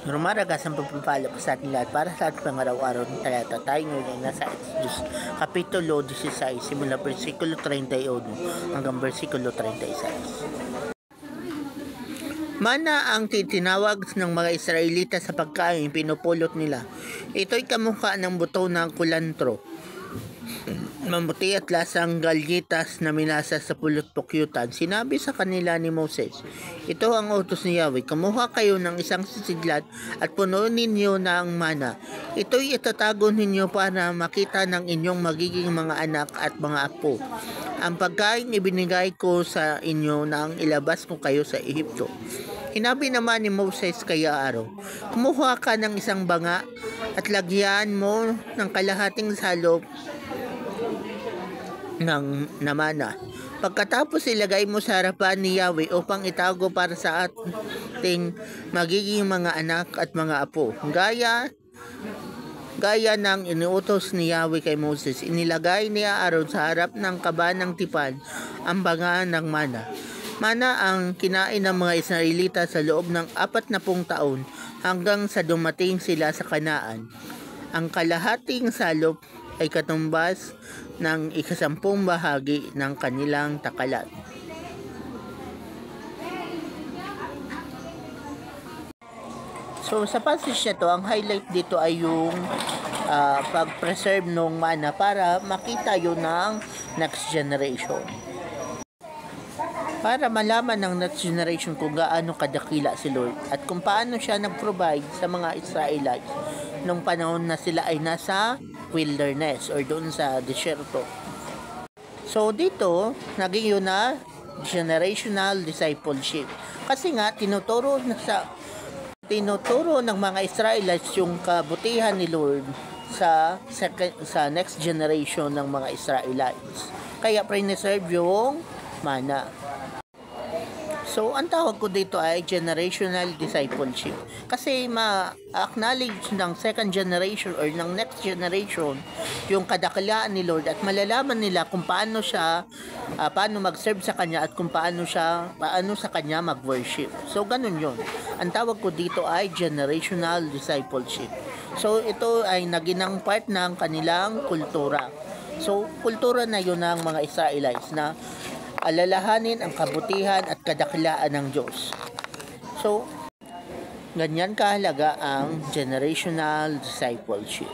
Rumaragas ang pagpapala po sa ating lahat para sa ating pangaraw-araw ng talata. Tayo ngayon ay nasa Exodus Kapitulo 16, simula versikulo 31 hanggang versikulo 36. Mana ang titinawag ng mga Israelita sa pagkain pinupulot nila. Ito'y kamukha ng buto ng kulantro, mamuti at lasang galyitas na minasa sa pulot-pukyutan. Sinabi sa kanila ni Moses, ito ang utos ni Yahweh, kumuha kayo ng isang sisidlat at punuin ninyo na ang mana. Ito'y itatago ninyo para makita ng inyong magiging mga anak at mga apo. Ang pagkain ibinigay ko sa inyo nang ilabas ko kayo sa Ehipto. Hinabi naman ni Moses kay Aaron, kumuha ka ng isang banga at lagyan mo ng kalahating salop ng namana. Pagkatapos ilagay mo sa harapan ni Yahweh upang itago para sa ating magiging mga anak at mga apo. Gaya ng inuutos ni Yahweh kay Moses, inilagay ni Aaron sa harap ng kaba ng tipan ang banga ng mana. Mana ang kinain ng mga Israelita sa loob ng 40 taon hanggang sa dumating sila sa Kanaan. Ang kalahating salop ay katumbas ng 10 bahagi ng kanilang takalan. So sa passage na to, ang highlight dito ay yung pag-preserve ng mana para makita yun ng next generation. Para malaman ng next generation kung gaano kadakila si Lord at kung paano siya nag-provide sa mga Israelites nung panahon na sila ay nasa wilderness or doon sa desyerto. So dito, naging yun na generational discipleship. Kasi nga, tinuturo ng mga Israelites yung kabutihan ni Lord sa next generation ng mga Israelites. Kaya preserve yung mana. So, ang tawag ko dito ay generational discipleship. Kasi ma-acknowledge ng second generation or ng next generation yung kadakilaan ni Lord at malalaman nila kung paano siya, paano mag-serve sa Kanya at kung paano sa Kanya mag-worship. So, ganun yun. Ang tawag ko dito ay generational discipleship. So, ito ay naginang part ng kanilang kultura. So, kultura na yun ng mga Israelites na alalahanin ang kabutihan at kadakilaan ng Diyos. So, ganyan kahalaga ang generational discipleship.